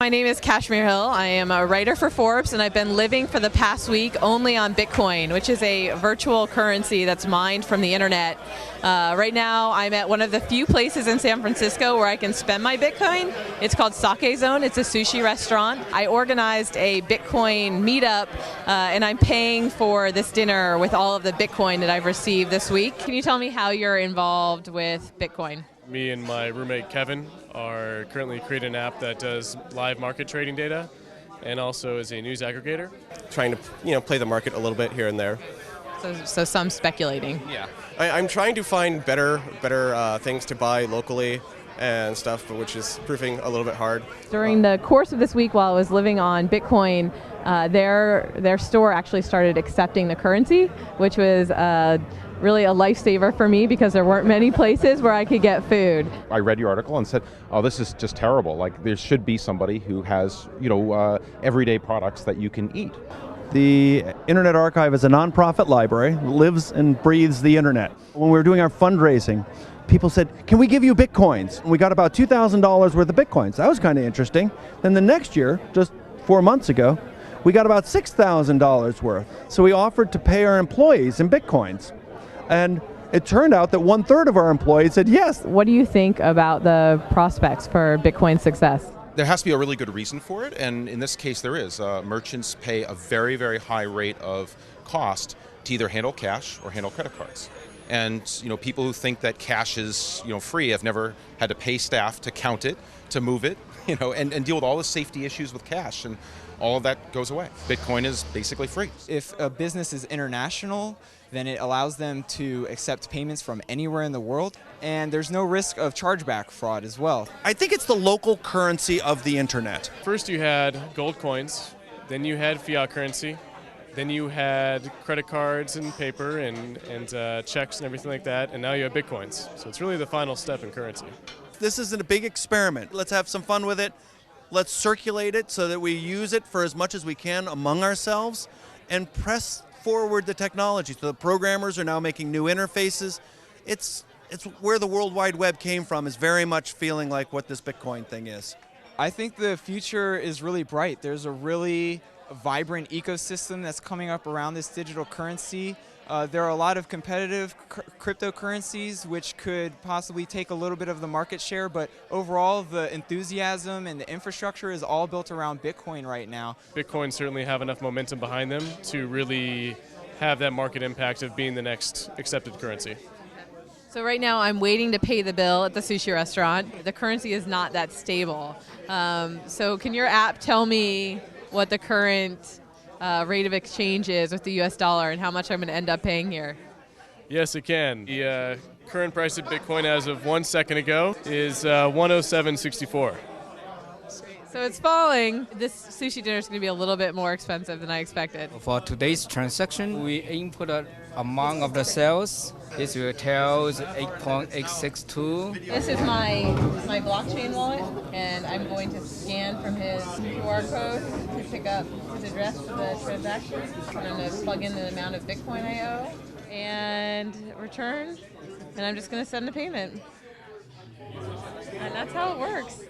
My name is Kashmir Hill. I am a writer for Forbes, and I've been living for the past week only on Bitcoin, which is a virtual currency that's mined from the internet. Right now, I'm at one of the few places in San Francisco where I can spend my Bitcoin. It's called Sake Zone. It's a sushi restaurant. I organized a Bitcoin meetup, and I'm paying for this dinner with all of the Bitcoin that I've received this week. Can you tell me how you're involved with Bitcoin? Me and my roommate Kevin are currently creating an app that does live market trading data and also is a news aggregator. Trying to play the market a little bit here and there. So some speculating. Yeah. I'm trying to find better things to buy locally and stuff, which is proving a little bit hard. During the course of this week while I was living on Bitcoin, their store actually started accepting the currency, which was really a lifesaver for me because there weren't many places where I could get food. I read your article and said, oh, this is just terrible. Like, there should be somebody who has, everyday products that you can eat. The Internet Archive is a nonprofit library, lives and breathes the internet. When we were doing our fundraising, people said, can we give you Bitcoins? And we got about $2,000 worth of Bitcoins. That was kind of interesting. Then the next year, just 4 months ago, we got about $6,000 worth. So we offered to pay our employees in Bitcoins. And it turned out that 1/3 of our employees said yes. What do you think about the prospects for Bitcoin success? There has to be a really good reason for it, and in this case there is. Merchants pay a very, very high rate of cost to either handle cash or handle credit cards. And people who think that cash is free have never had to pay staff to count it, to move it, and deal with all the safety issues with cash, and all of that goes away. Bitcoin is basically free. If a business is international, then it allows them to accept payments from anywhere in the world, and there's no risk of chargeback fraud as well. I think it's the local currency of the internet. First you had gold coins, then you had fiat currency, then you had credit cards and paper and checks and everything like that, and now you have Bitcoins. So it's really the final step in currency. This isn't a big experiment. Let's have some fun with it. Let's circulate it so that we use it for as much as we can among ourselves and press forward the technology. So the programmers are now making new interfaces. It's where the World Wide Web came from, is very much feeling like what this Bitcoin thing is. I think the future is really bright. There's a really vibrant ecosystem that's coming up around this digital currency. There are a lot of competitive cryptocurrencies which could possibly take a little bit of the market share, but overall the enthusiasm and the infrastructure is all built around Bitcoin right now. Bitcoin certainly have enough momentum behind them to really have that market impact of being the next accepted currency. So right now I'm waiting to pay the bill at the sushi restaurant. The currency is not that stable. So can your app tell me what the current rate of exchange is with the US dollar and how much I'm going to end up paying here? Yes, it can. The current price of Bitcoin as of 1 second ago is 107.64. So it's falling. This sushi dinner is going to be a little bit more expensive than I expected. For today's transaction, we input an amount of the sales. This will tell 8.862. This is my blockchain wallet, and I'm going to scan from his QR code to pick up his address for the transaction. I'm going to plug in the amount of Bitcoin I owe and return, and I'm just going to send a payment. And that's how it works.